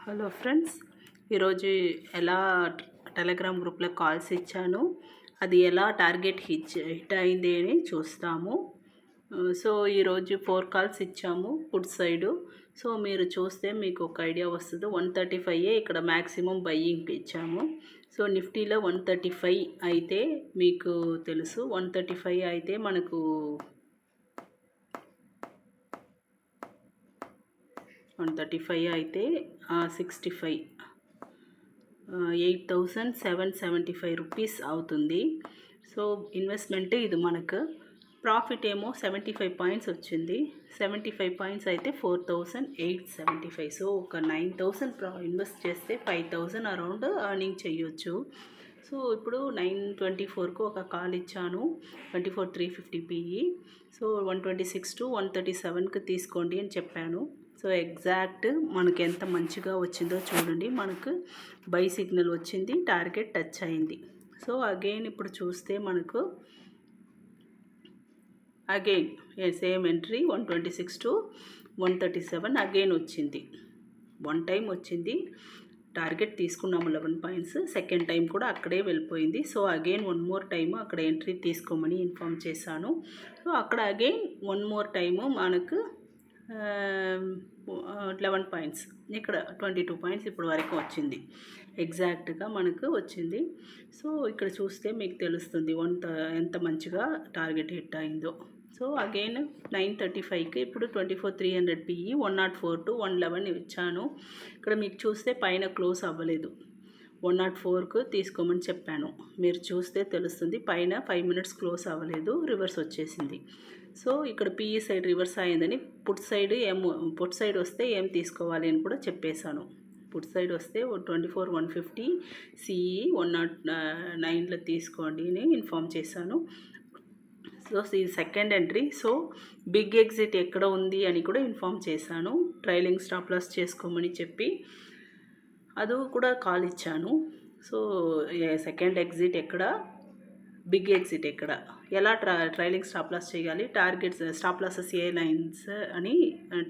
Hello friends, ఈరోజు ఎలా Telegram గ్రూప్లో కాల్స్ ఇచ్చాను, అది ఎలా టార్గెట్ హిట్ అయింది అని చూస్తాము. సో ఈరోజు 4 కాల్స్ ఇచ్చాము పుట్ సైడు. సో మీరు చూస్తే మీకు ఒక ఐడియా వస్తుంది. 135 ఇక్కడ మ్యాక్సిమం బయ్యింగ్ ఇచ్చాము. సో నిఫ్టీలో 135 అయితే మీకు తెలుసు, 135 అయితే మనకు 135 అయితే 65 8,775 రూపీస్ అవుతుంది. సో ఇన్వెస్ట్మెంట్ ఇది మనకు ప్రాఫిట్ ఏమో 75 పాయింట్స్ వచ్చింది. 75 పాయింట్స్ అయితే 4,875. సో ఒక 9,000 ఇన్వెస్ట్ చేస్తే 5,000 అరౌండ్ ఎర్నింగ్ చేయొచ్చు. సో ఇప్పుడు 9:24కు ఒక కాల్ ఇచ్చాను, 24,350 పిఈ. సో 126 to 137కి తీసుకోండి అని చెప్పాను. సో ఎగ్జాక్ట్ మనకి ఎంత మంచిగా వచ్చిందో చూడండి. మనకు బై సిగ్నల్ వచ్చింది, టార్గెట్ టచ్ అయింది. సో అగైన్ ఇప్పుడు చూస్తే మనకు again same entry 126 to 137 again వచ్చింది. 1 టైం వచ్చింది, టార్గెట్ తీసుకున్నాము 11 పాయింట్స్. సెకండ్ టైం కూడా అక్కడే వెళ్ళిపోయింది. సో అగైన్ 1 మోర్ టైము అక్కడ ఎంట్రీ తీసుకోమని ఇన్ఫామ్ చేశాను. సో అక్కడ అగైన్ 1 మోర్ టైము మనకు 11 పాయింట్స్, ఇక్కడ 22 పాయింట్స్ ఇప్పుడు వరకు వచ్చింది. ఎగ్జాక్ట్గా మనకు వచ్చింది. సో ఇక్కడ చూస్తే మీకు తెలుస్తుంది ఎంత మంచిగా టార్గెట్ హిట్ అయిందో. సో అగైన్ 9:35కి ఇప్పుడు 24,300 పిఈ 104 to 111 ఇచ్చాను. ఇక్కడ మీకు చూస్తే పైన క్లోజ్ అవ్వలేదు. 104కు తీసుకోమని చెప్పాను. మీరు చూస్తే తెలుస్తుంది, పైన 5 మినిట్స్ క్లోజ్ అవ్వలేదు, రివర్స్ వచ్చేసింది. సో ఇక్కడ పిఈ సైడ్ రివర్స్ అయిందని పుట్ సైడ్ వస్తే ఏం తీసుకోవాలి అని కూడా చెప్పేశాను. పుట్ సైడ్ వస్తే 24,150 సిఈ 109లో తీసుకోండి అని ఇన్ఫామ్ చేశాను. సో ఇది second entry. So big exit ఎక్కడ ఉంది అని కూడా ఇన్ఫామ్ చేశాను. ట్రైలింగ్ స్టాప్ లాస్ చేసుకోమని చెప్పి అది కూడా కాల్ ఇచ్చాను. సో సెకండ్ ఎగ్జిట్ ఎక్కడ, బిగ్ ఎగ్జిట్ ఎక్కడ, ఎలా ట్రైలింగ్ స్టాప్ లాస్ చేయాలి, టార్గెట్స్ స్టాప్ లాసెస్ ఏ లైన్స్ అని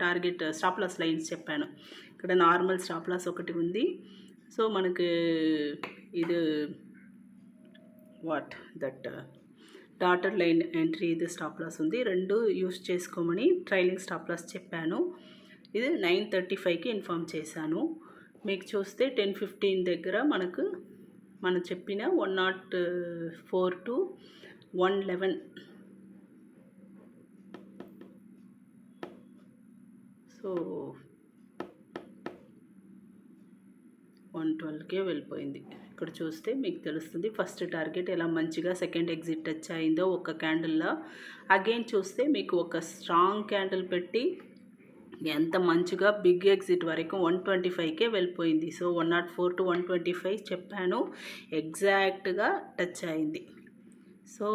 టార్గెట్ స్టాప్ లాస్ లైన్స్ చెప్పాను. ఇక్కడ నార్మల్ స్టాప్ లాస్ ఒకటి ఉంది. సో మనకు ఇది డాటెడ్ లైన్ ఎంట్రీ ఇది స్టాప్ లాస్ ఉంది. రెండు యూస్ చేసుకోమని ట్రైలింగ్ స్టాప్ లాస్ చెప్పాను. ఇది 9:35కి ఇన్ఫామ్ చేశాను. మీకు చూస్తే 10:15 దగ్గర మనం చెప్పిన 104 to 111. సో 112కే వెళ్ళిపోయింది. ఇక్కడ చూస్తే మీకు తెలుస్తుంది ఫస్ట్ టార్గెట్ ఎలా మంచిగా సెకండ్ ఎగ్జిట్ టచ్ అయిందో ఒక క్యాండిల్లో. అగైన్ చూస్తే మీకు ఒక స్ట్రాంగ్ క్యాండిల్ పెట్టి ఎంత మంచిగా బిగ్ ఎగ్జిట్ వరకు 125కే వెళ్ళిపోయింది. సో 104 to 125 చెప్పాను, ఎగ్జాక్ట్గా టచ్ అయింది. సో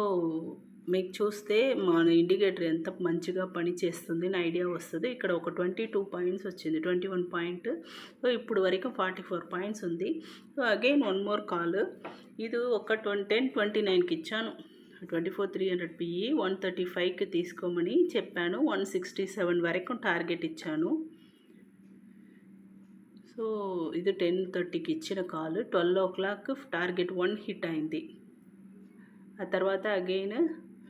మీకు చూస్తే మన ఇండికేటర్ ఎంత మంచిగా పని చేస్తుంది అని ఐడియా వస్తుంది. ఇక్కడ ఒక 22 పాయింట్స్ వచ్చింది, 21 పాయింట్. సో ఇప్పుడు వరకు 44 పాయింట్స్ ఉంది. So again 1 more call. ఇది ఒక 10:29కి ఇచ్చాను. 24,300 పిఈ 135కి తీసుకోమని చెప్పాను. 167 వరకు టార్గెట్ ఇచ్చాను. సో ఇది 10:30కి ఇచ్చిన కాల్. 12 o'clock టార్గెట్ 1 హిట్ అయింది. ఆ తర్వాత అగైన్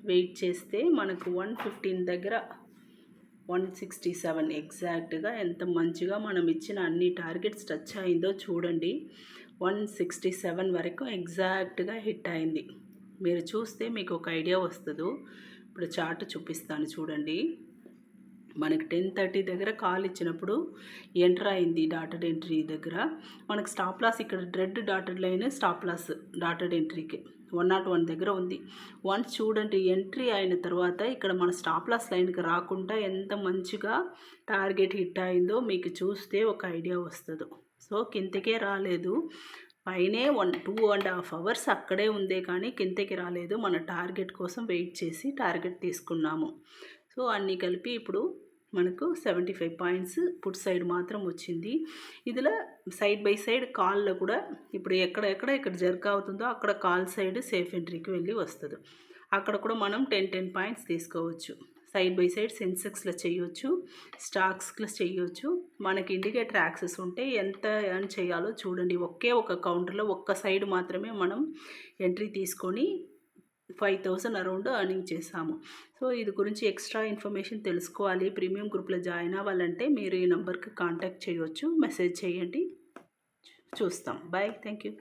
వెయిట్ చేస్తే మనకు 115 దగ్గర 167 ఎగ్జాక్ట్గా ఎంత మంచిగా మనం ఇచ్చిన అన్ని టార్గెట్స్ టచ్ అయిందో చూడండి. 167 వరకు ఎగ్జాక్ట్గా హిట్ అయింది. మీరు చూస్తే మీకు ఒక ఐడియా వస్తుంది. ఇప్పుడు చార్ట్ చూపిస్తాను చూడండి. మనకు 10:30 దగ్గర కాల్ ఇచ్చినప్పుడు ఎంటర్ అయింది డాటెడ్ ఎంట్రీ దగ్గర. మనకు స్టాప్ లాస్ ఇక్కడ red dotted line stop loss dotted ఎంట్రీకి 101 దగ్గర ఉంది. వన్స్ చూడండి ఎంట్రీ అయిన తర్వాత ఇక్కడ మన స్టాప్ లాస్ లైన్కి రాకుండా ఎంత మంచిగా టార్గెట్ హిట్ అయిందో మీకు చూస్తే ఒక ఐడియా వస్తుంది. సో కిందకే రాలేదు, పైనే 2.5 hours అక్కడే ఉందే కానీ కిందకి రాలేదు. మన టార్గెట్ కోసం వెయిట్ చేసి టార్గెట్ తీసుకున్నాము. సో అన్నీ కలిపి ఇప్పుడు మనకు 75 పాయింట్స్ పుట్ సైడ్ మాత్రం వచ్చింది. ఇదిలో సైడ్ బై సైడ్ కాల్లో కూడా ఇప్పుడు ఇక్కడ జర్క్ అవుతుందో అక్కడ కాల్ సైడ్ సేఫ్ ఎంట్రీకి వెళ్ళి వస్తుంది. అక్కడ కూడా మనం 10 పాయింట్స్ తీసుకోవచ్చు. సైడ్ బై సైడ్ సెన్సెక్స్లో చేయొచ్చు, స్టాక్స్లో చేయొచ్చు. మనకి ఇండికేటర్ యాక్సెస్ ఉంటే ఎంత ఎర్న్ చేయాలో చూడండి. ఒకే ఒక కౌంటర్లో ఒక్క సైడ్ మాత్రమే మనం ఎంట్రీ తీసుకొని 5,000 అరౌండ్ ఎర్నింగ్ చేసాము. సో ఇది గురించి ఎక్స్ట్రా ఇన్ఫర్మేషన్ తెలుసుకోవాలి, ప్రీమియం గ్రూప్లో జాయిన్ అవ్వాలంటే మీరు ఈ నెంబర్కి కాంటాక్ట్ చేయవచ్చు, మెసేజ్ చేయండి, చూస్తాం. Bye, thank you.